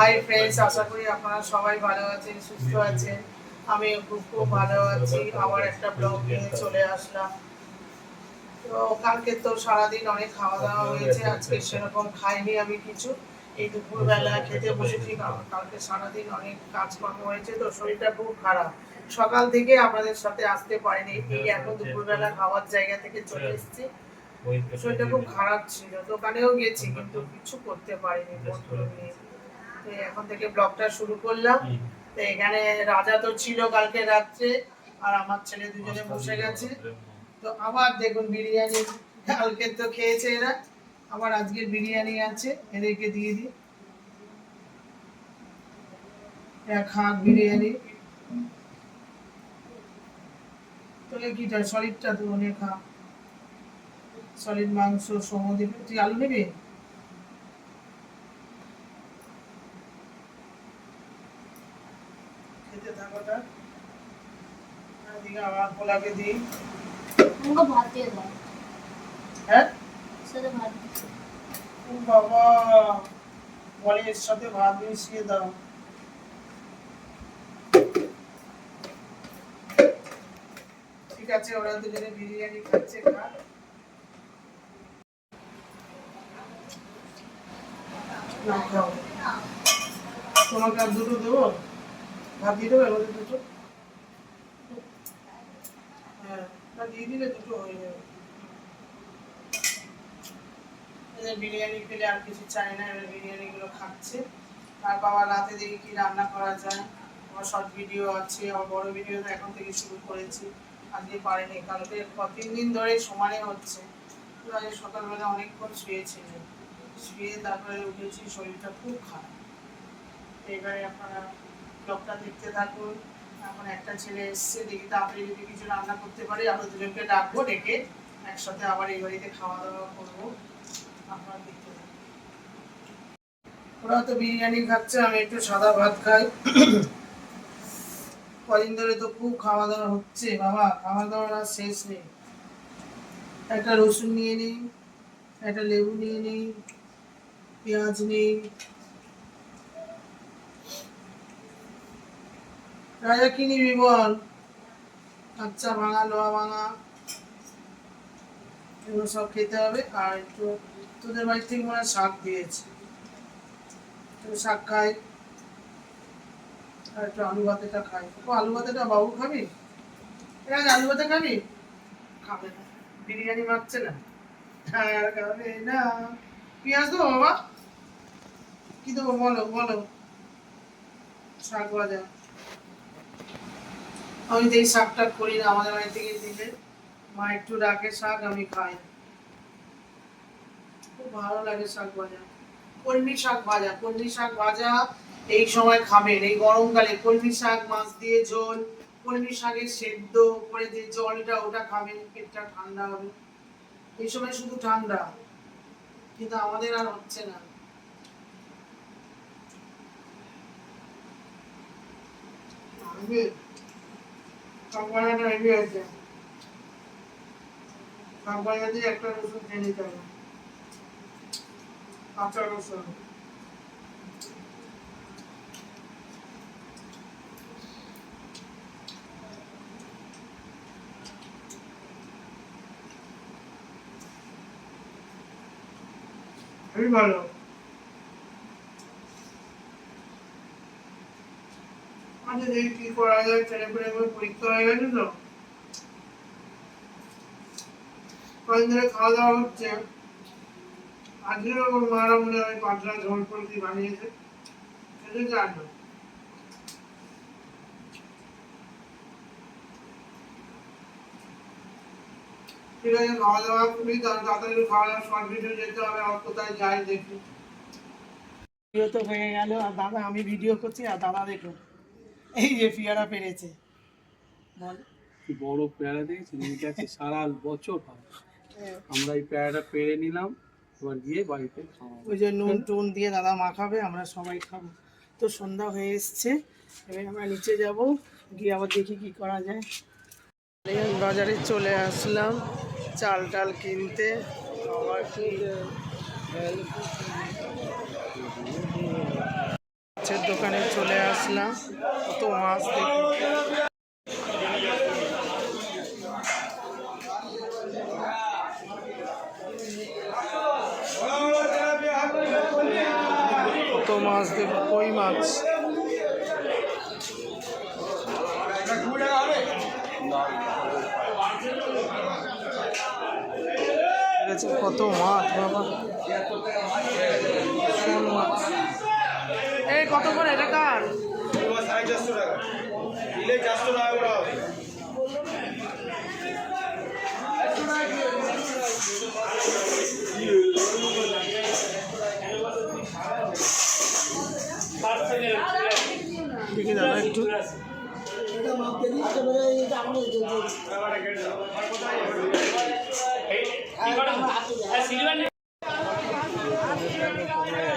Hi friends, আশা করি আপনারা সবাই ভালো আছেন, সুস্থ আছেন। আমি খুব ভালো আছি। আবার একটা ব্লগ নিয়ে চলে আসলাম। তো কালকে তো সারাদিন অনেক খাওয়া দাওয়া হয়েছে, আজকে সেরকম খাইনি আমি কিছু। এই দুপুরবেলা খেতে বসেছি, কারণ কালকে সারাদিন অনেক কাজকর্ম হয়েছে, তো শরীরটা খুব খারাপ। সকাল থেকে আপনাদের সাথে আসতে পারিনি, এই এখন দুপুরবেলা খাওয়ার জায়গা থেকে চলে এসেছি। শরীরটা খুব খারাপ ছিল, দোকানেও গেছি কিন্তু কিছু করতে পারিনি বন্ধুগুলো নিয়ে। তো এখন থেকে ব্লগটা শুরু করলাম। তো এখানে রাজা তো ছিল কালকে রাত্রে, আর আমার ছেলে দুজনে বসে গেছে। তো আবার দেখুন বিরিয়ানি, কালকে তো খেয়েছে এরা, আবার আজকের বিরিয়ানি আছে, এদেরকে দিয়ে দিই। এরা খাক বিরিয়ানি। তোকে কি চাই? সলিডটা তো অনেক খা, সলিড মাংস সম দিবি। তুই আলু নিবি? খেতে থাকোটা। এদিকে আবার পোলাকে দিই। हमको भात दिया था। হ্যাঁ सारे भात दिए। ও বাবা, বলে এর সাথে ভাত মিশিয়ে দাও। ঠিক আছে, ওরা দুজনে বিরিয়ানি খাচ্ছে, খা। না খাও, তোমাকে আর দুটো দেবো, ভাত দিয়ে দেবো এবার দুটো। হ্যাঁ, না দিয়ে দিলে দুটো হয়ে যাবে। এদের বিরিয়ানি খেলে আর কিছু চাই না, এবার বিরিয়ানি গুলো খাচ্ছে। আর বাবা রাতে দেখি কি রান্না করা যায়। আমার শর্ট ভিডিও আছে, আমার বড় ভিডিও তো এখন থেকে শুরু করেছি। আজকে পারিনি, কালকে 3 দিন ধরে সমানে হচ্ছে। তো আজ সকালবেলা অনেকক্ষণ শুয়েছিল, শুয়ে তারপরে উঠেছি, শরীরটা খুব খারাপ। এবারে আপনারা ব্লগটা দেখতে থাকুন। এখন একটা ছেলে এসছে, দেখি তাড়াতাড়ি যদি কিছু রান্না করতে পারি, আরো দুজনকে ডাকবো, ডেকে একসাথে আবার এই বাড়িতে খাওয়া দাওয়া করবো। আপনারা দেখতে থাকুন। ওরা তো বিরিয়ানি খাচ্ছে, আমি একটু সাদা ভাত খাই। কদিন ধরে তো খুব খাওয়া দাওয়া হচ্ছে বাবা, খাওয়া দাওয়ার আর শেষ নেই। একটা রসুন নিয়ে নিই, একটা লেবু নিয়ে নিই, পেঁয়াজ নিই। রাজা কি নিবি বল? কাঁচা ভাঙা, লোহা ভাঙা, এগুলো সব খেতে হবে। আর একটু তোদের বাড়ি থেকে মনে হয় শাক দিয়েছে, একটু শাক খাই। আর একটু আলু ভাতেটা খাই। ও আলু ভাতেটা বাবু খাবি? রাজা আলু ভাতে খাবি? খাবে না, বিরিয়ানি মাখছে না। হ্যাঁ, খাবে না। পেঁয়াজ দেবো বাবা? কি দেবো বলো বলো? শাক ভাজা। আমি তো এই শাকটা করি না, আমাদের বাড়ি থেকে দিলে মা একটু রাখে শাক, আমি খাই। খুব ভালো লাগে শাক ভাজা। কলমি শাক ভাজা, কলমি শাক ভাজা এই সময় খাবেন, এই গরমকালে কলমি শাক মাছ দিয়ে ঝোল, কলমি শাকের সেদ্ধ করে যে জলটা, ওটা খাবেন, পেটটা ঠান্ডা হবে। এই সময় শুধু ঠান্ডা, কিন্তু আমাদের আর হচ্ছে না। শাক ভাজাটা হেভি হয়েছে। শাক ভাজা দিয়ে একটা রসুন খেয়ে নিতে হবে, কাঁচা রসুন। খুবই ভালো। আচ্ছা দেখি কি করা যায়, ছেলে পেলে পরীক্ষা হয়ে গেছে তো, কদিন ধরে খাওয়া দাওয়া হচ্ছে। আজকে ওর মারা মনে হয় পাতলা ঝোল ফোল কি বানিয়েছে, সেটা জানো। ঠিক আছে, খাওয়া দাওয়া করি, তাড়াতাড়ি খাওয়া দাওয়া শর্ট ভিডিও যেতে হবে, আর কোথায় যাই দেখি। ভিডিও তো হয়ে গেল, আর দাদা, আমি ভিডিও করছি আর দাদা দেখুন এই যে পেয়ারা পেরেছে। বল। কি বড় পেয়ারা দেখেছেন? এটা আছে সারা বছর হয়। আমরা এই পেয়ারাটা পেরে নিলাম, এবার গিয়ে বাড়িতে খাওয়াবো। ওই যে নুন টুন দিয়ে দাদা মাখাবে, আমরা সবাই খাবো। তো সন্ধ্যা হয়ে এসছে, এবার আমরা নিচে যাব, গিয়ে আবার দেখি কি করা যায়। বাজারে চলে আসলাম চাল টাল কিনতে। আবার কি মাছের দোকানে চলে আসলাম, কত মাছ দেখুন। কত মাছ দেখুন, কই মাছ। কত মাছ বাবা, শোল মাছ। এই কত করে এটা কার? 450 টাকা দিলে 400 টাকা করে হবে। দেখি দাদা একটু।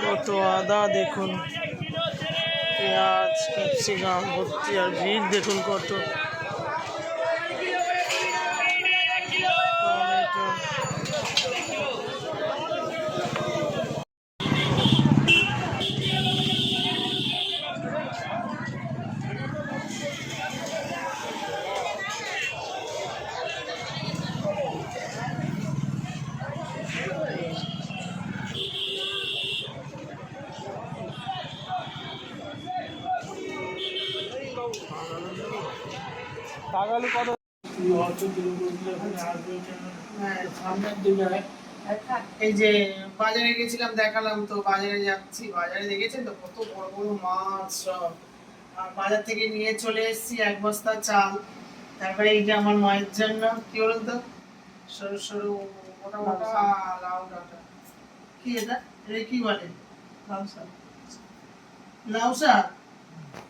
কত আদা দেখুন, পেঁয়াজ, ক্যাপসিকাম ভর্তি, আর ভিড় দেখুন কত। টাকালু কত? সামনের দিকে এই যে বাজারে গেছিলাম, দেখালাম তো, বাজারে যাচ্ছি, বাজারে দেখেছেন তো কত বড় বড় মাছ সব। আর বাজার থেকে নিয়ে চলে এসেছি 1 বস্তা চাল। তারপরে এই যে আমার মায়ের জন্য কি বলুন তো, সরু সরু মোটা মোটা লাউ ডাঁটা। কি এটা? এটা কি বলে? লাউ শাক। লাউ শাক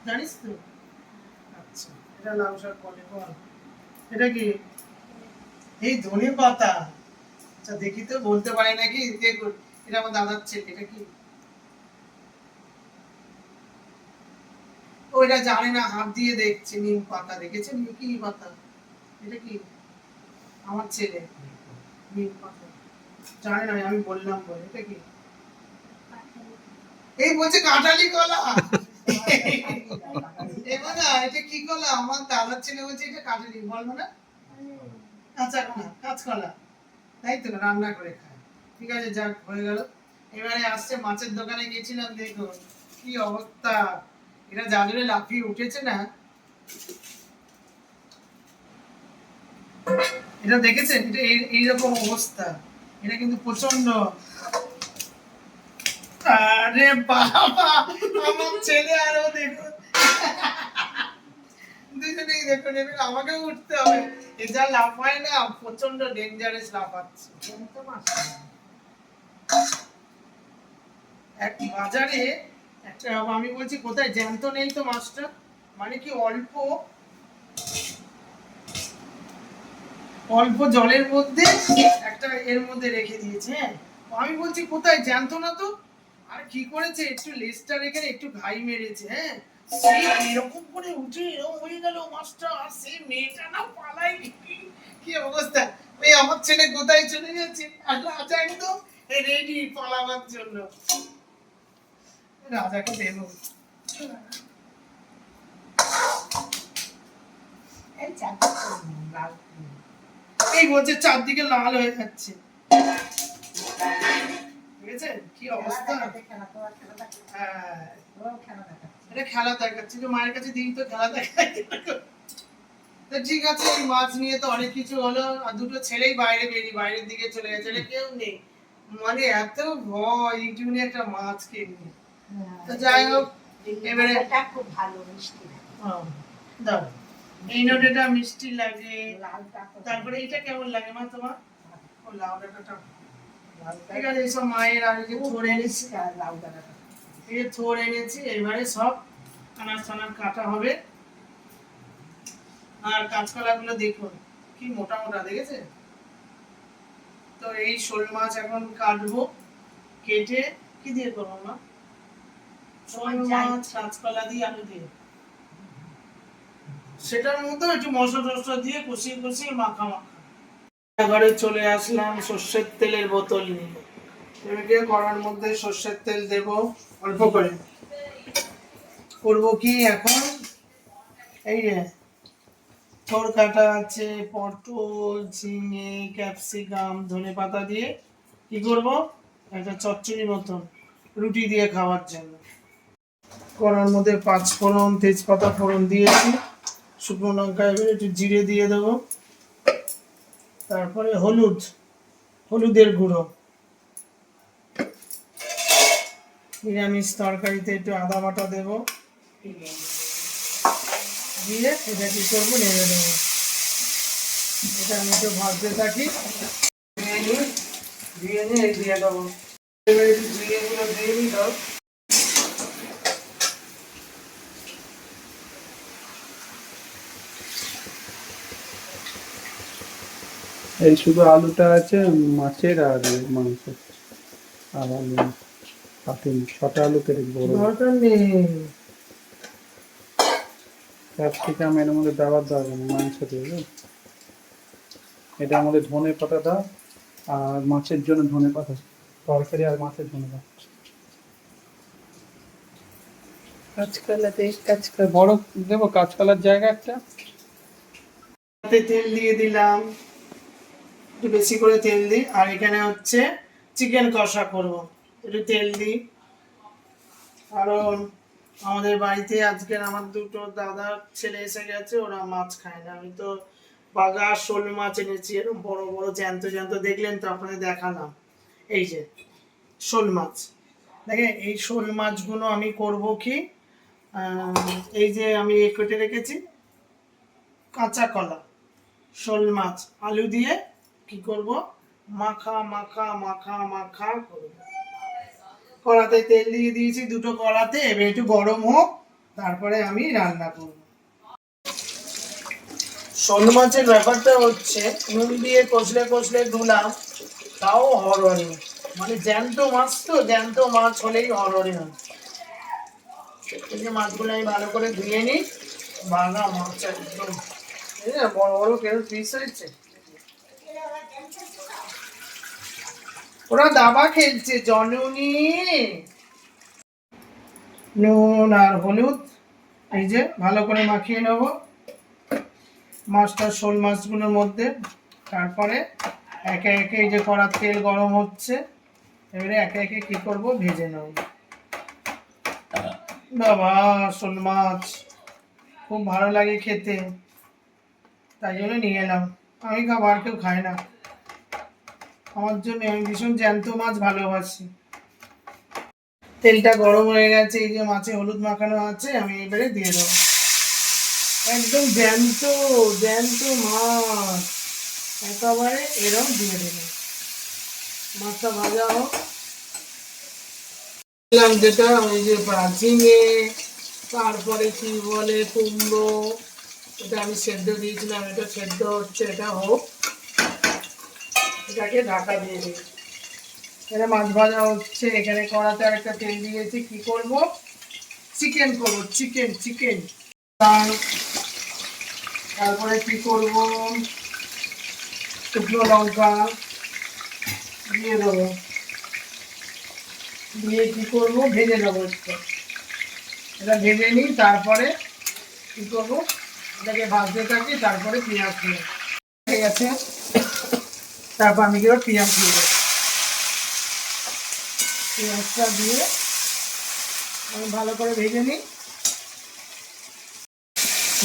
জানিস তো? আচ্ছা, এটা লাউ শাক বলে। বল এটা কি? এই ধনে পাতা। আচ্ছা দেখি তো, বলতে পারি নাকি। দেখুন, এটা আমার দাদার ছেলে। এটা কি? ওইটা জানে না, হাত দিয়ে দেখছে। নিম পাতা দেখেছেন? কি পাতা? এটা কি? আমার ছেলে নিম পাতা জানে না, আমি বললাম বলে। এটা কি? এই বলছে কাঁঠালি কলা। এবার না, এটা কি কলা? আমার দাদার ছেলে বলছে এটা কাঁঠালি। বলবো না? কাঁচা কলা, কাঁচকলা, তাই তো, রান্না করে খায়। ঠিক আছে, যাক, হয়ে গেল। এবারে আসছে মাছের দোকানে গেছিলাম, দেখুন কি অবস্থা। এটা যা জোরে লাফিয়ে উঠেছে না, এটা দেখেছেন? এটা এইরকম অবস্থা। এটা কিন্তু প্রচন্ড। আরে বাবা, আমার ছেলে আরো দেখুন, দুজনেই দেখুন। এবার আমাকেও উঠতে হবে। এ যা লাফায় না, প্রচন্ড ডেঞ্জারাস লাফাচ্ছে। এক বাজারে একটা, আমি বলছি কোথায়, জ্যান্ত নেই তো মাছটা, মানে কি অল্প অল্প জলের মধ্যে একটা এর মধ্যে রেখে দিয়েছে। হ্যাঁ, আমি বলছি কোথায়, জ্যান্ত না তো। আর কি করেছে, একটু লেজটা রেখে একটু ঘাই মেরেছে। হ্যাঁ, সেই এরকম করে উঠে এরকম হয়ে গেল মাছটা। আর সেই মেয়েটা না পালাই, কি অবস্থা। ওই আমার ছেলে কোথায় চলে যাচ্ছে, আর রাজা একদম রেডি পালাবার জন্য। রাজাকে দেব। এই বলছে চারদিকে লাল হয়ে যাচ্ছে। দেখেছেন কি অবস্থা? হ্যাঁ, এটা খেলা দেখাচ্ছে। যে মায়ের কাছে দিই তো, খেলা দেখাই। তো ঠিক আছে, এই মাছ নিয়ে তো অনেক কিছু হলো। আর দুটো ছেলেই বাইরের দিকে চলে গেছে। এটা কেউ নেই, মানে এত ভয় ইউটিউবে একটা মাছকে নিয়ে। তো যাই হোক, এবারে খুব ভালো মিষ্টি। দাও, এই নোটেটা মিষ্টি লাগে। তারপরে এটা কেমন লাগে মা তোমার? ও লাউ ডাঁটাটা। ঠিক আছে, এইসব মায়ের আর যে থোর এনেছি, লাউ ডাঁটাটা এই যে থোর এনেছি, এবারে সব আনাজ টানাজ কাটা হবে। আর কাঁচকলা গুলো দেখুন কি মোটা মোটা, দেখেছে তো। এই শোল মাছ এখন কাটবো, কেটে কি দিয়ে করবো মা? শোল মাছ কাঁচকলা দিয়ে, আলু দিয়ে, সেটার মধ্যে একটু মশলা টসলা দিয়ে কষিয়ে কষিয়ে মাখা মাখা। ঘরে চলে আসলাম সর্ষের তেলের বোতল নিয়ে। এবারে কড়ার মধ্যে সর্ষের তেল দেব অল্প করে। করবো কি এখন, এই যে থোড় কাটা আছে, পটল, ঝিঙে, ক্যাপসিকাম, ধনেপাতা দিয়ে কি করব, একটা চচ্চড়ি মতন রুটি দিয়ে খাওয়ার জন্য। কড়ার মধ্যে 5 ফোড়ন, তেজপাতা ফোড়ন দিয়েছি, শুকনো লঙ্কা, এবার একটু জিরে দিয়ে দেবো, তারপরে হলুদের গুঁড়ো, নিরামিষ তরকারিতে একটু আদা বাটা দেবো, দিয়ে এটা কি করবো, নেড়ে দেবো। এটা আমি একটু ভাজতে থাকি, দিয়ে নিয়ে দিয়ে দেবো। এবার একটু জিরেগুলো দিয়ে নিই দাও। এই শুধু আলুটা আছে মাছের আর মাংসের, আর আলু কাটিনি, 6টা আলু কেটে বড়। দরকার নেই, ক্যাপসিকাম এর মধ্যে দেওয়ার দরকার নেই, মাংস দিয়ে। এটা আমাদের ধনে পাতা দাও, আর মাছের জন্য ধনে পাতা, তরকারি আর মাছের ধনে পাতা। কাঁচকলা বড় দেবো, কাঁচকলার জায়গা একটা। তাতে তেল দিয়ে দিলাম, একটু বেশি করে তেল দিই। আর এখানে হচ্ছে চিকেন কষা করব, একটু তেল দিই, কারণ আমাদের বাড়িতে আজকের আমার দুটো দাদা ছেলে এসে গেছে, ওরা মাছ খায় না। আমি তো বাগা শোল মাছ এনেছি, এরকম বড় বড় জ্যান্ত জ্যান্ত, দেখলেন তো আপনাদের দেখালাম। এই যে শোল মাছ, দেখেন এই শোল মাছগুলো আমি করব কি, এই যে আমি কেটে রেখেছি কাঁচা কলা, শোল মাছ আলু দিয়ে কি করব, মাখা মাখা মাখা মাখা করব। কড়াতে তেল দিয়ে দিয়েছি দুটো কড়াতে, এবার একটু গরম হোক, তারপরে আমি রান্না করব। শোল মাছের ব্যাপারটা হচ্ছে, নুন দিয়ে কষলে কষলে ধুলাম, তাও হরহরে, মানে জ্যান্ত মাছ তো, জ্যান্ত মাছ হলেই হরহরে হয়। এই যে মাছগুলো আমি ভালো করে ধুয়ে নিই, বাঘা মাছ একদম, এই যে বড় বড় কেউ পিস হয়েছে। ওরা দাবা খেলছে জননী। নুন আর হলুদ এই যে ভালো করে মাখিয়ে নেব মাছটা, শোল মাছগুলোর মধ্যে। তারপরে একে একে এই যে কড়ার তেল গরম হচ্ছে, এবারে একে একে কি করব, ভেজে নেব। বাবা শোল মাছ খুব ভালো লাগে খেতে, তাই জন্য নিয়ে এলাম। আমি খাবো, আর কেউ খায় না, আমার জন্য। আমি ভীষণ জ্যান্ত মাছ ভালোবাসি। তেলটা গরম হয়ে গেছে, এই যে মাছে হলুদ মাখানো আছে, আমি এবারে দিয়ে দেবো। একদম জ্যান্ত জ্যান্ত মাছ একেবারে এরকম দিয়ে দেবো। মাছটা ভাজা হোক, যেটা ওই যে ঝিঙে, তারপরে কি বলে কুমড়ো, এটা আমি সেদ্ধ দিয়েছিলাম, এটা সেদ্ধ হচ্ছে, এটা হোক, এটাকে ঢাকা দিয়ে দিই। এখানে মাছ ভাজা হচ্ছে, এখানে কড়াতে আরেকটা তেল দিয়েছি, কি করব, চিকেন করব, চিকেন চিকেন। তারপরে কি করব, শুকনো লঙ্কা দিয়ে দেবো, দিয়ে কি করব, ভেজে নেবো একটু, এটা ভেজে নিই। তারপরে কি করব, এটাকে ভাজতে থাকি, তারপরে পেঁয়াজ দিয়ে, ঠিক আছে, তারপর আমি কি পেঁয়াজ দিয়ে দেবো। পেঁয়াজটা দিয়ে আমি ভালো করে ভেজে নিই।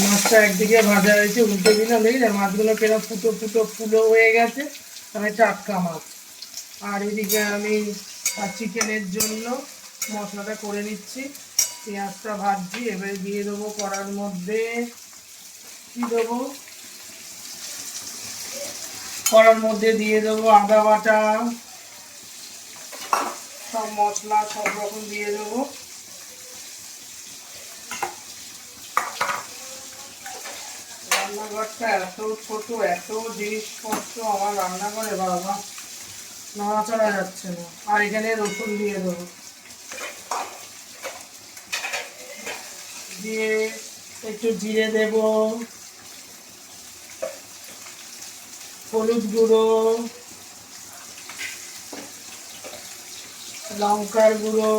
মাছটা একদিকে ভাজা হয়েছে, উল্টে দিলাম, দেখি মাছগুলো কেন ফুটো ফুটো ফুলো হয়ে গেছে, মানে টাটকা মাছ। আর এদিকে আমি চিকেনের জন্য মশলাটা করে নিচ্ছি, পেঁয়াজটা ভাজছি, এবারে দিয়ে দেবো কড়ার মধ্যে, কি দেবো, কড়ার মধ্যে দিয়ে দেবো আদা বাটা, সব মশলা সব রকম দিয়ে দেবো। রান্নাঘরটা এত ছোট, এত জিনিসপত্র আমার রান্নাঘরে, বাবা নড়াচড়া যাচ্ছে না। আর এখানে রসুন দিয়ে দেবো, দিয়ে একটু জিরে দেব, হলুদ গুঁড়ো, লঙ্কার গুঁড়ো,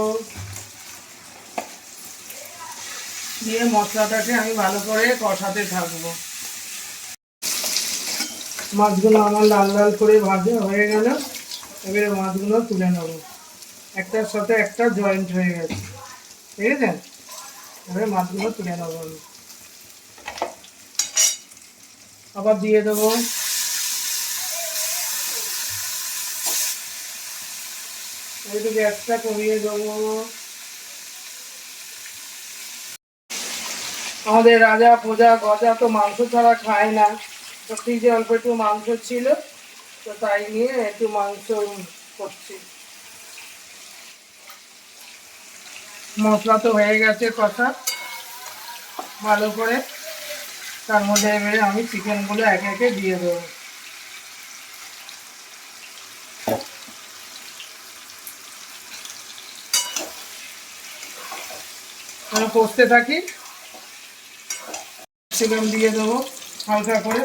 দিয়ে মশলাটাকে আমি ভালো করে কষাতে থাকবো। মাছগুলো আমার লাল লাল করে ভাজা হয়ে গেল, এবারে মাছগুলো তুলে নেবো, একটার সাথে একটা জয়েন্ট হয়ে গেছে, ঠিক আছে? এবারে মাছগুলো তুলে নেবো আমি, আবার দিয়ে দেবো একটু গ্যাসটা কমিয়ে দেবো। আমাদের রাজা প্রজা গজা তো মাংস ছাড়া খায় না, তো ফ্রিজে অল্প একটু মাংস ছিল, তো তাই নিয়ে একটু মাংস করছি। মশলা তো হয়ে গেছে কষা ভালো করে, তার মধ্যে এবারে আমি চিকেনগুলো একে একে দিয়ে দেবো। আমি কষতে থাকি, চিকেন দিয়ে দেবো হালকা করে।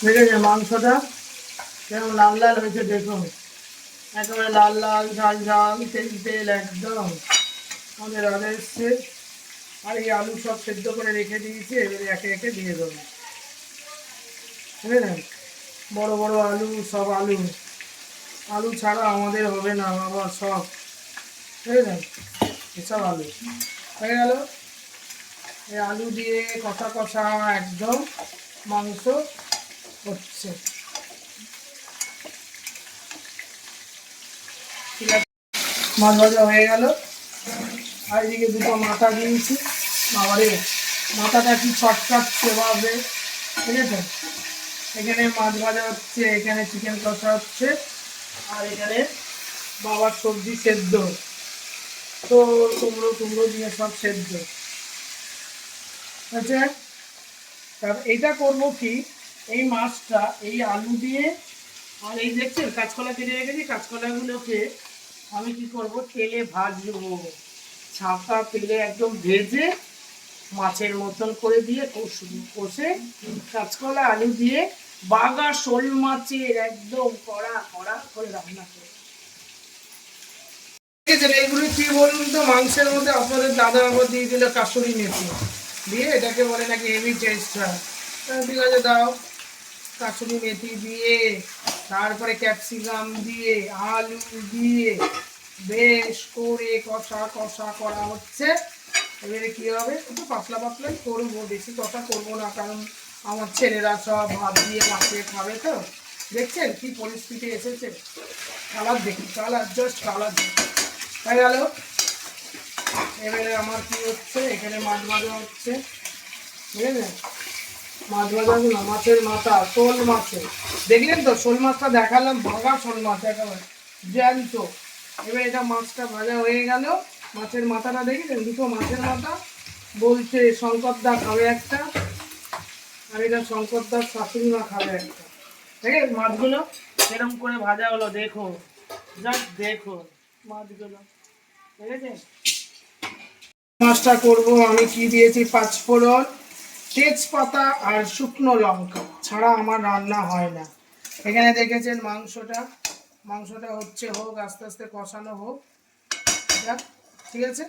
দেখেছে মাংসটা কেমন লাল লাল হয়েছে, দেখুন একেবারে লাল লাল ঝাল ঝাল তেল তেল একদম আমাদের রাজা এসছে। আর এই আলু সব সেদ্ধ করে রেখে দিয়েছি, এবারে একে একে দিয়ে দেবো, বুঝলেন? বড় বড় আলু, সব আলু, আলু ছাড়া আমাদের হবে না বাবা, সব বুঝলেন, এসব আলু হয়ে গেল। এই আলু দিয়ে কষা কষা একদম মাংস হচ্ছে, ঠিক আছে? মাছ ভাজা হয়ে গেল, আর এদিকে দুটো মাথা দিয়েছি, বাবারে মাথাটা কি ছটকাচ্ছে বাবরে, ঠিক আছে? এখানে মাছ ভাজা হচ্ছে, এখানে চিকেন কষা হচ্ছে, আর এখানে বাবার সবজি সেদ্ধ, তো কুমড়ো কুমড়ো দিয়ে সব সেদ্ধ আচ্ছা। তারপর এইটা করবো কি, এই মাছটা এই আলু দিয়ে, আর এই দেখছেন কাঁচকলা কেটে রেখেছি, কাঁচকলাগুলোকে আমি কি করব, তেলে ভাজবো, ছাঁকা তেলে একদম ভেজে মাছের মতন করে দিয়ে কষবো, কষে কাঁচকলা আলু দিয়ে বাগা শোল মাছের একদম কড়া কড়া করে রান্না করবো। এইগুলো কি বলুন তো, মাংসের মধ্যে আপনাদের দাদা বাবা দিয়ে দিল কাসুরি মেথি দিয়ে, এটাকে বলে নাকি হেভি টেস্ট হয়, ঠিক আছে দাও। কাসুরি মেথি দিয়ে তারপরে ক্যাপসিকাম দিয়ে আলু দিয়ে বেশ করে কষা কষা করা হচ্ছে। এবারে কি হবে, একটু পাতলা পাতলাই করবো, বেশি কষা করবো না, কারণ আমার ছেলেরা সব ভাত দিয়ে মাখিয়ে খাবে, তো দেখছেন কি পরিস্থিতি এসেছে, কালার দেখি, কালার জাস্ট কালার দেখি হয়ে গেল। এবারে আমার কি হচ্ছে, এখানে মাছ ভাজা হচ্ছে, বুঝলেন? মাছ ভাজা না, মাছের মাথা, শোল মাছের, দেখলেন তো শোল মাছটা দেখালাম, ভাগা শোল মাছ একেবারে জ্যান্ত। এবার এটা মাছটা ভাজা হয়ে গেল, মাছের মাথাটা দেখলেন, দুটো মাছের মাথা, বলছে শঙ্করদা খাবে একটা, আর এটা শঙ্করদার শাশুড়ি মা খাবে একটা, ঠিক আছে? মাছগুলো এরকম করে ভাজা হলো, দেখো জাস্ট দেখো মাছগুলো, ঠিক আছে? মাছটা করবো আমি কি দিয়েছি, পাঁচফোড়ন, তেজপাতা আর শুকনো লঙ্কা ছাড়া আমার রান্না হয় না। এখানে দেখেছেন মাংসটা হচ্ছে, হোক আস্তে আস্তে কষানো হোক, ঠিক আছে?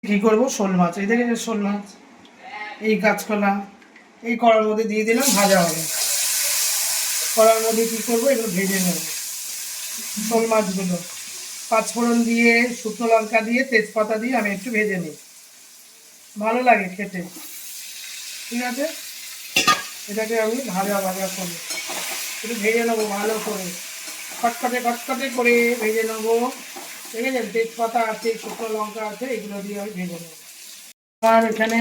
কি করবো, শোল মাছ, এই দেখেছেন শোল মাছ, এই কাঁচকলা এই কড়ার মধ্যে দিয়ে দিলাম, ভাজা হবে, কড়ার মধ্যে কি করবো, এগুলো ভেজে নেবো শোল মাছগুলো, পাঁচফোড়ন দিয়ে শুকনো লঙ্কা দিয়ে তেজপাতা দিয়ে আমি একটু ভেজে নিই, ভালো লাগে খেতে, ঠিক আছে? এটাকে আমি ভাজা ভাজা করবো, একটু ভেজে নেবো ভালো করে, খটখটে খটখটে করে ভেজে নেবো, ঠিক আছে? তেজপাতা আছে, শুকনো লঙ্কা আছে, এগুলো দিয়ে আমি ভেজে নেবো। আর এখানে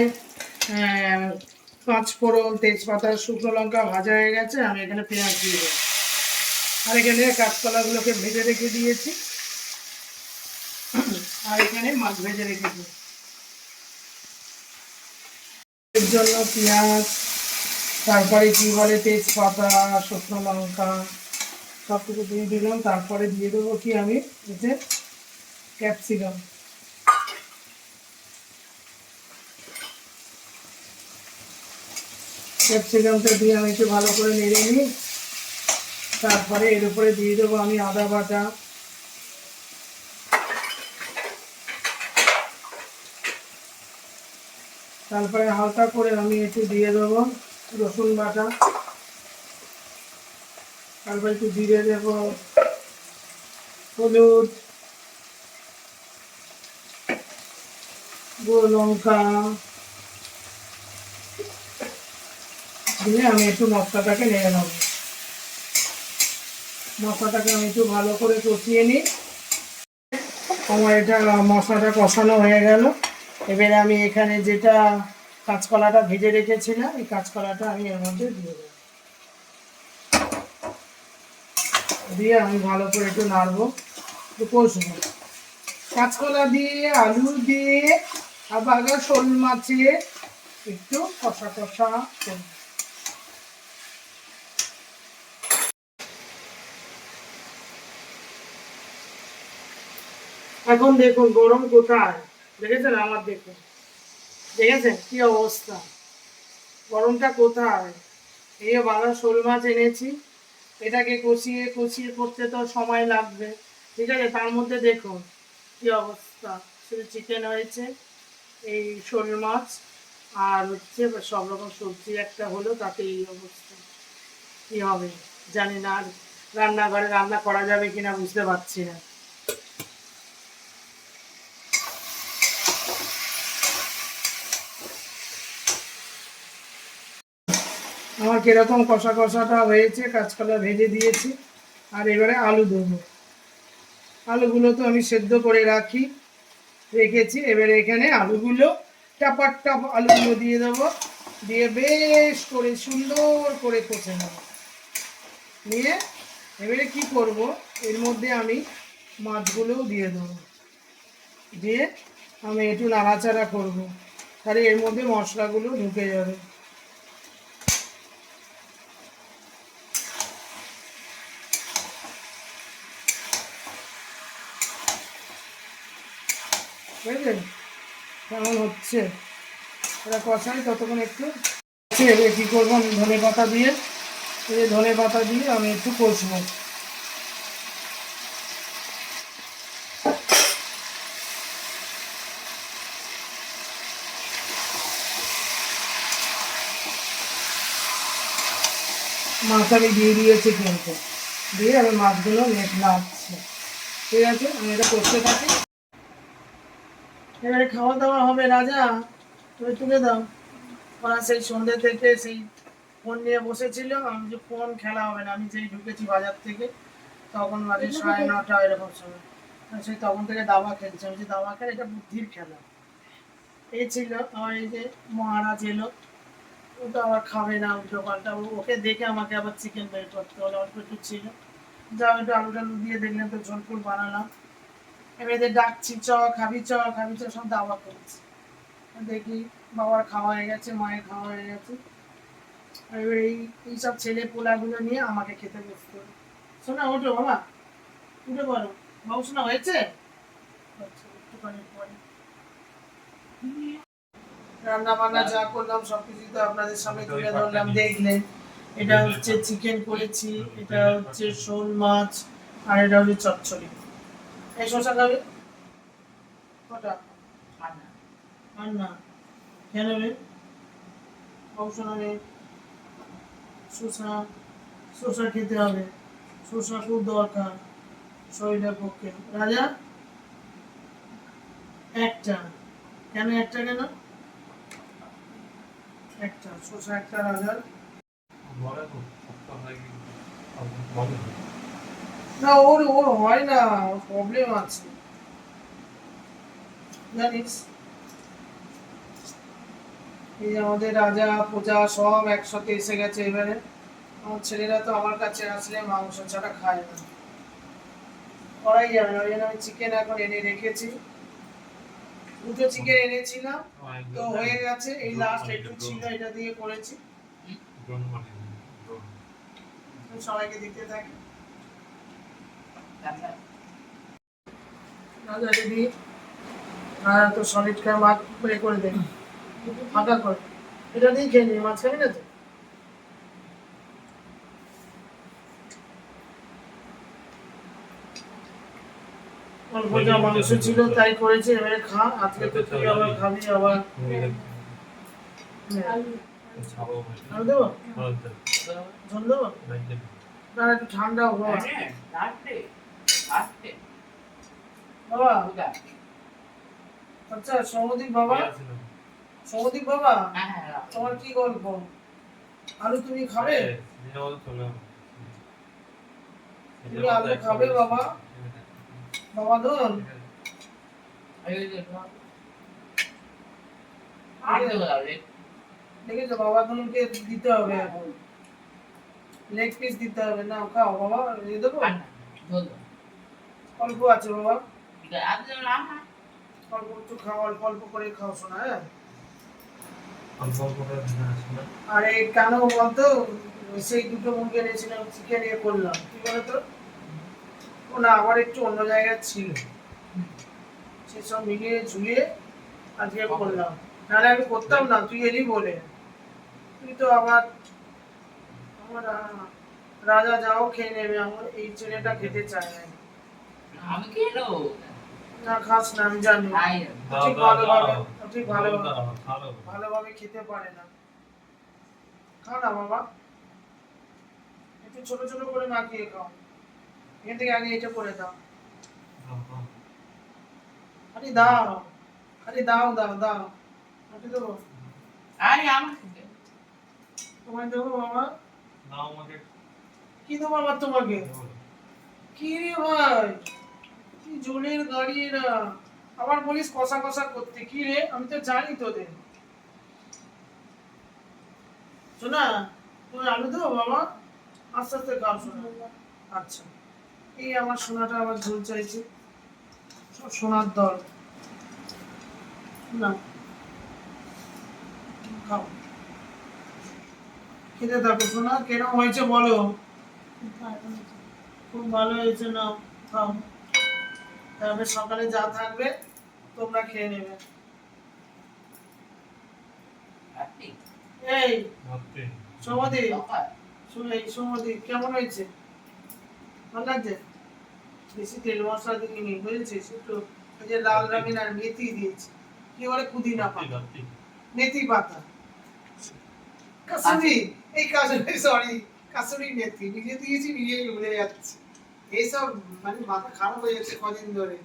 পাঁচফোড়ন, তেজপাতা, শুকনো লঙ্কা ভাজা হয়ে গেছে, আমি এখানে পেঁয়াজ দিয়ে দেবো, আর এখানে কাঁচকলাগুলোকে ভেজে রেখে দিয়েছি, আর এখানে মাছ ভেজে রেখেছি, এর জন্য পেঁয়াজ, তারপরে কি বলে তেজপাতা, শুকনো লঙ্কা সব কিছু দিয়ে দিলাম, তারপরে দিয়ে দেবো কি আমি এতে ক্যাপসিকাম, ক্যাপসিকামটা দিয়ে আমি একটু ভালো করে নেড়ে নিই, তারপরে এর উপরে দিয়ে দেবো আমি আদা বাটা, তারপরে হালকা করে আমি একটু দিয়ে দেবো রসুন বাটা, তারপরে একটু জিরে দেবো, হলুদ, গুঁড়ো লঙ্কা দিয়ে আমি একটু মশলাটাকে নেড়ে নেবো। মশলাটাকে আমি একটু ভালো করে কষিয়ে নিই। আমার এটা মশলাটা কষানো হয়ে গেল। এবারে আমি এখানে যেটা কাঁচকলাটা ভেজে রেখেছিলাম, এই কাঁচকলাটা আমি এর মধ্যে দিয়ে দেবো, দিয়ে আমি ভালো করে একটু নাড়বো, একটু কষবো। কাঁচকলা দিয়ে, আলু দিয়ে, আবার শোল মাছে একটু কষা কষা করবো। এখন দেখুন গরম কোথায়, দেখেছেন আমার, দেখুন দেখেছেন কি অবস্থা, গরমটা কোথায়। এই বাংলা শোল মাছ এনেছি, এটাকে কষিয়ে কষিয়ে করতে তো সময় লাগবে, ঠিক আছে। তার মধ্যে দেখুন কি অবস্থা, শুধু চিকেন হয়েছে, এই শোল মাছ আর হচ্ছে সব রকম সবজি একটা হলো, তাতে এই অবস্থা। কি হবে জানি না, আর রান্নাঘরে রান্না করা যাবে কিনা বুঝতে পারছি না। আমার কিরকম কষা কষাটা হয়েছে, কাঁচকলা ভেজে দিয়েছি, আর এবারে আলু দেবো। আলুগুলো তো আমি সেদ্ধ করে রেখেছি, এবারে এখানে আলুগুলো টাপার টাপ আলুগুলো দিয়ে দেবো, দিয়ে বেশ করে সুন্দর করে কষে নেবো। নিয়ে এবারে কি করব, এর মধ্যে আমি মাছগুলোও দিয়ে দেবো, দিয়ে আমি একটু নাড়াচাড়া করব, তাহলে এর মধ্যে মশলাগুলো ঢুকে যাবে। বুঝলেন কেমন হচ্ছে, এটা কষাই ততক্ষণ একটু। এবার কী করবো, আমি ধনে পাতা দিয়ে, আমি একটু কষবো। মাছ আমি দিয়ে দিয়েছি কিন্তু, দিয়ে আমি মাছগুলো নাড়ছি, ঠিক আছে। আমি এটা করতে থাকি। এবারে খাওয়া দাওয়া হবে। রাজা তুমি তুলে দাও। ওরা সেই সন্ধ্যে থেকে সেই ফোন নিয়ে বসেছিল, আমি যে ফোন খেলা হবে না, আমি যেই ঢুকেছি বাজার থেকে তখন বাজে 9:30 এরকম সময়, সেই তখন থেকে দাবা খেলছে। আমি যে দাবা খেলে এটা বুদ্ধির খেলা। এই ছিল আমার এই যে মহারাজ এলো, ও তো আবার খাবে না উল্টো পাল্টা, ওকে দেখে আমাকে আবার চিকেন বের করতে হলো, অল্প একটু ছিল, যা একটু আলু টালু দিয়ে দেখলেন তো ঝোল ফুল বানালাম। এবার এদের ডাকছি চ খাবি চ খাবি চ, সব দাবা খেলছি। দেখি বাবার খাওয়া হয়ে গেছে, মায়ের খাওয়া হয়ে গেছে, আর এবার এইসব ছেলে পোলাগুলো নিয়ে আমাকে খেতে বসতে হবে। শোনা ওঠো বাবা, উঠে পড়ো বাবু, শোনা হয়েছে। আচ্ছা, একটুখানি পরে রান্না বান্না যা করলাম সবকিছু তো আপনাদের সামনে তুলে ধরলাম, দেখলেন। এটা হচ্ছে চিকেন করেছি, এটা হচ্ছে শোল মাছ, আর এটা হচ্ছে চচ্চড়ি। এই শশা খাবে কটা? আর না কেন রে অবসর নেই, শশা খেতে হবে, শশা খুব দরকার শরীরের পক্ষে। রাজা একটা, কেন একটা, কেন একটা শশা, একটা রাজার। না ওর ওর হয় না, প্রবলেম আছে জানিস। এই যে আমাদের রাজা পূজা সব একসাথে এসে গেছে। এবারে আমার ছেলেরা তো আমার কাছে আসলে মাংস ছাড়া খায় না, করাই যাবে না। ওই জন্য আমি চিকেন এখন এনে রেখেছি, 2টো চিকেন এনেছিলাম তো হয়ে গেছে, এই লাস্ট একটু ছিল, এটা দিয়ে করেছি। সবাইকে দিতে থাকি। রাজা যদি তো সলিড খায়, মাছ করে দেবে ফাঁকা করে, এটা দিয়ে খেয়ে নিই। মাছ খাবি না তো? অল্প যা মাংস ছিল তাই করেছে, এবারে খা। আজকে তো তুই আবার খাবি আবার। আলু আলু দেবো, ঝোল দেবো, না একটু ঠান্ডা হোক বাবা। বাবা আচ্ছা সৌমদীপ বাবা, সৌমদীপ বাবা তোমার কি গল্প? আলু তুমি খাবে? তুমি আলু খাবে বাবা? বাবা ধন দেখেছো বাবা ধনকে দিতে হবে এখন, লেগ পিস দিতে হবে। না খাও বাবা, দিয়ে দেবো। অল্প আছে বাবা, অল্প একটু খাও, অল্প অল্প করে খাও শোনা। হ্যাঁ আরে কেন বলতো, সেই দুটো মুরগি এনেছিলাম, চিকেন ইয়ে করলাম, কি বলতো ওনা আবার একটু অন্য জায়গায় ছিল, সেসব মিলিয়ে ঝুলিয়ে আজকে করলাম। নাহলে আমি করতাম না, তুই এলি বলে। তুই তো আবার আমার রাজা যাও খেয়ে নেবে, আমার এই ছেলেটা খেতে চায় না। আমি কি নেবো? না খাস না, আমি জানি। ঠিক ভালোভাবে, ঠিক ভালোভাবে ভালোভাবে খেতে পারে না। খা না বাবা, একটু ছোট ছোট করে মাখিয়ে খাও। এখান থেকে আগে এটা করে দাও। আরে দাও, আরে দাও দাও দাও, আরে দেবো, আরে আমাকে তোমায় দেবো বাবা। কি দেবো আবার তোমাকে? কি রে ভাই, কি জলের গাড়ি এরা, আবার বলিস কষা কষা করতে। কি রে, আমি তো জানি তোদের। শোনা, তুমি আলু দেবো বাবা, আস্তে আস্তে খাও শোনা। আচ্ছা, এই আমার সোনাটা আবার ঝোল চাইছে, সব সোনার দল। না খাও, খেতে থাকো শোনা। কেরম হয়েছে বলো? খুব ভালো হয়েছে। খুব ভালো হয়েছে না? খাও, তারপরে সকালে যা থাকবে তোমরা খেয়ে নেবে। আপনি এই সমাধি, সকাল এই সমাধি কেমন হয়েছে? ভালো লাগছে? বেশি তেল মশলা দিইনি বুঝেছিস, একটু ওই যে লাল রঙের আর মেথি দিয়েছি, কি বলে পুদিনা পাতা, মেথি পাতা, কাসুরি, এই কাসুরি, সরি কাসুরি মেথি নিজে দিয়েছি, নিজেই ভুলে যাচ্ছি। এইসব মানে মাথা খারাপ হয়ে যাচ্ছে কদিন ধরে।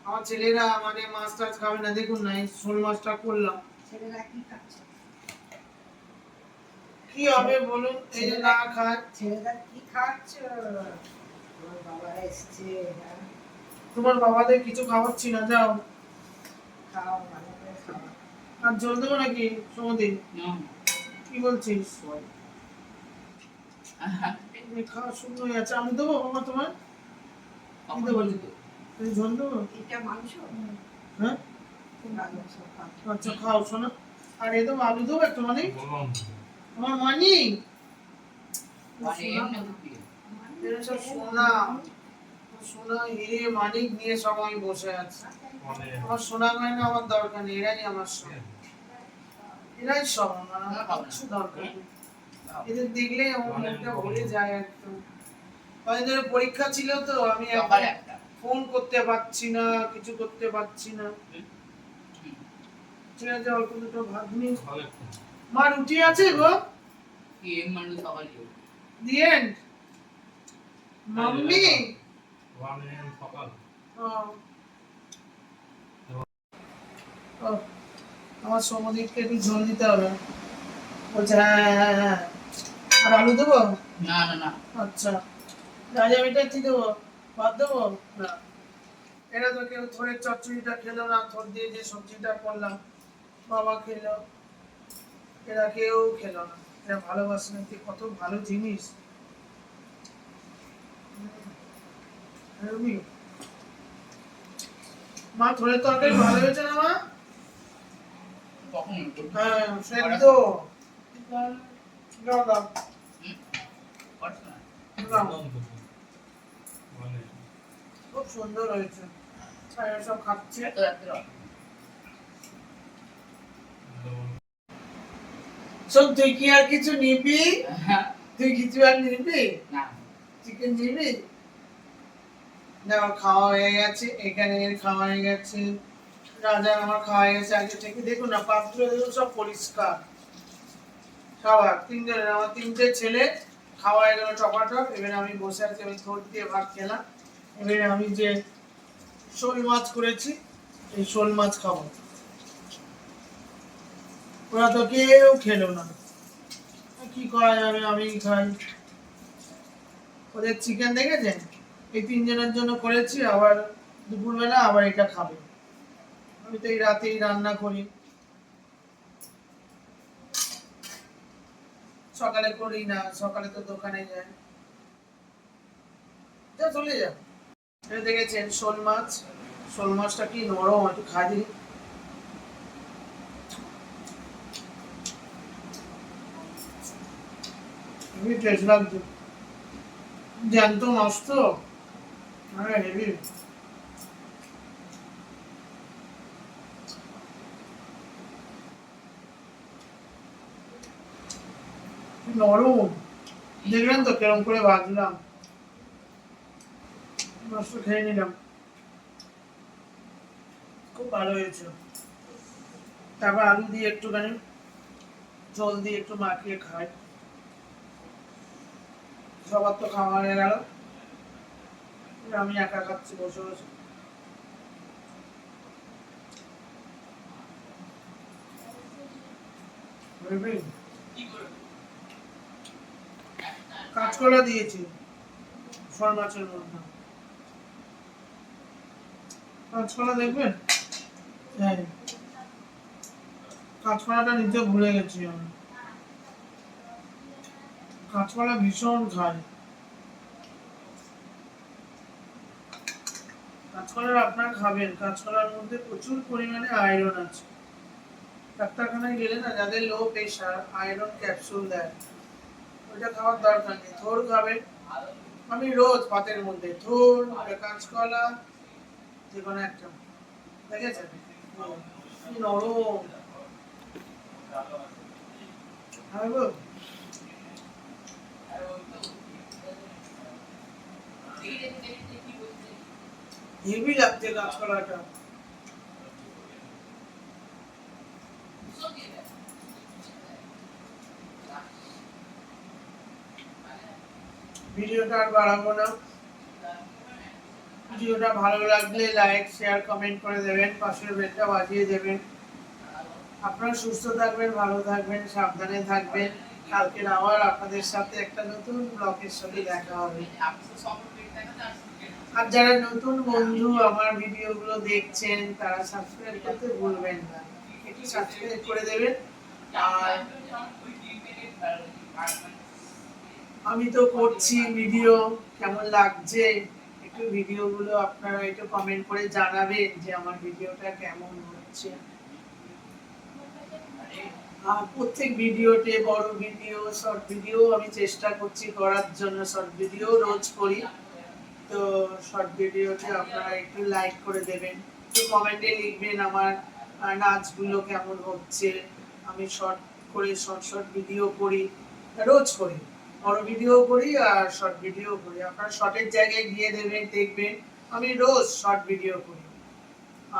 আমার ছেলেরা মানে মাছ টাছ খাবে না, দেখুন না এই শোল মাছটা করলাম। ছেলেরা কি খাচ্ছে? কি হবে বলুন, এই যে না খায়। ছেলেরা কি খাচ্ছে? ওর বাবা এসছে, হ্যাঁ? তোমার বাবাদের কিছু খাওয়াচ্ছি না, যাও। খাও, ভালো করে খাও। আর জল দেবো নাকি সমুদ্রে? কি বলছিস? এই খাওয়া শূন্য হয়ে যাচ্ছে, আমি দেবো বাবা তোমার? কি দেবো? তুমি ঝোল দেবো? এটা মাংস? হ্যাঁ মাংস খাও। আচ্ছা খাও শোনা। আর এ দেবো, আলু দেবো একটু, মানে আমার মানি সব সোনা, সোনা হিরে মানিক নিয়ে সবাই বসে আছে। আমার সোনা গয়না আমার দরকার নেই, এরাই আমার সব, এরাই সব আমার, আমার কিছু দরকার নেই। এদের দেখলে আমার মনটা ভরে যায় একদম। কয়েকদিন ধরে পরীক্ষা ছিল তো, আমি সকালে একদম একটা ফোন করতে পারছি না, কিছু করতে পারছি না। ঠিক আছে, অল্প দুটো ভাত নিয়ে। মা রুটি আছে গো? কি মানুষ সকালে দিয়েন মাম্মি। ও, ও, আমার সমুদ্রকে একটু ঝোল দিতে হবে। বলছে হ্যাঁ হ্যাঁ হ্যাঁ। আর আলু দেবো? না না না আচ্ছা, রাজা মিটা কি দেবো? ভাত দেবো না? এরা তো কেউ থোড়ের চচ্চড়িটা খেলো না, থোড় দিয়ে যে সবজিটা করলাম বাবা খেলো, এরা কেউ খেলো না। এরা ভালোবাসে না, কত ভালো জিনিস। রবি, মা থোড়ের তরকারি ভালো হয়েছে না মা? কখন হ্যাঁ সেদ্ধ। দাও দাও দাও, খুব সুন্দর হয়েছে। আর এরা সব খাচ্ছে। শোন, তুই কি আর কিছু নিবি? তুই কিছু আর নিবি? না চিকেন নিবি? দেখো খাওয়া হয়ে গেছে, এখানে খাওয়া হয়ে গেছে, রাজা আমার খাওয়া হয়ে গেছে আগে থেকে। দেখুন না পাত্র সব পরিষ্কার, খাবার তিনজনের, আমার তিনটে ছেলে খাওয়া হয়ে গেল টপাটপ। এবারে আমি বসে আছি, আমি থোড় দিয়ে ভাত খেলাম। এবারে আমি যে শোল মাছ করেছি, এই শোল মাছ খাবো। ওরা তো কেউ খেলো না, কি করা যাবে, আমি খাই। ওদের চিকেন দেখেছেন, এই তিনজনের জন্য করেছি, আবার দুপুরবেলা আবার এটা খাবে। আমি তো এই রাতেই রান্না করি, সকালে করি না, সকালে তো দোকানে যায়। যা চলে যা। এটা দেখেছেন শোল মাছ, শোল মাছটা কি নরম, একটু খাই। হেভি টেস্ট লাগছে, জ্যান্ত মাছ তো, হ্যাঁ হেভি। নরম, দেখলেন তো কেরম করে ভাজলাম, মাছটা খেয়ে নিলাম, খুব ভালো হয়েছে। তারপর আলু দিয়ে একটুখানি জল দিয়ে একটু মাখিয়ে খাই। সবার তো খাওয়া হয়ে গেল, আমি একা খাচ্ছি বসে বসে। কাঁচকলা দিয়েছি শোল মাছের মধ্যে, কাঁচকলা দেখবেন। হ্যাঁ, কাঁচকলাটা নিতে ভুলে গেছি আমি, কাঁচকলা ভীষণ খাই। কাঁচকলার আপনারা খাবেন, কাঁচকলার মধ্যে প্রচুর পরিমাণে আয়রন আছে। ডাক্তারখানায় গেলে না, যাদের লো প্রেশার আয়রন ক্যাপসুল দেয়, ওইটা খাওয়ার দরকার নেই। থোড় খাবেন, আমি রোজ ভাতের মধ্যে থোড় কাঁচকলা যে কোনো একটা, দেখেছেন কি নরম। খাবো হেভি লাগছে কাঁচকলাটা। ভিডিওটা আর বাড়াবো না, ভিডিওটা ভালো লাগলে লাইক শেয়ার কমেন্ট করে দেবেন, পাশের বেলটা বাজিয়ে দেবেন। আপনারা সুস্থ থাকবেন, ভালো থাকবেন, সাবধানে থাকবেন। কালকের আবার আপনাদের সাথে একটা নতুন ব্লগের সাথে দেখা হবে। আর যারা নতুন বন্ধু আমার ভিডিওগুলো দেখছেন, তারা সাবস্ক্রাইব করতে ভুলবেন না, একটু সাবস্ক্রাইব করে দেবেন। আর আমি তো করছি ভিডিও, কেমন লাগছে একটু ভিডিওগুলো আপনারা একটু কমেন্ট করে জানাবেন যে আমার ভিডিওটা কেমন হচ্ছে। আর প্রত্যেক ভিডিওতে বড় ভিডিও, শর্ট ভিডিও আমি চেষ্টা করছি করার জন্য, শর্ট ভিডিও রোজ করি। তো শর্ট ভিডিওতে আপনারা একটু লাইক করে দেবেন, একটু কমেন্টে লিখবেন আমার নাচগুলো কেমন হচ্ছে। আমি শর্ট করে শর্ট ভিডিও করি, রোজ করি, বড় ভিডিও করি আর শর্ট ভিডিও করি। আপনারা শর্টের জায়গায় গিয়ে দেবেন, দেখবেন আমি রোজ শর্ট ভিডিও করি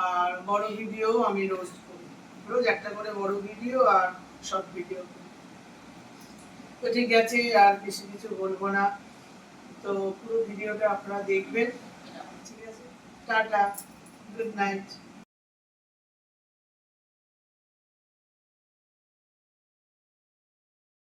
আর বড় ভিডিও আমি রোজ করি, রোজ একটা করে বড় ভিডিও আর শর্ট ভিডিও করি। তো ঠিক আছে, আর বেশি কিছু বলবো না, তো পুরো ভিডিওটা আপনারা দেখবেন। ঠিক আছে, টাটা, গুড নাইট।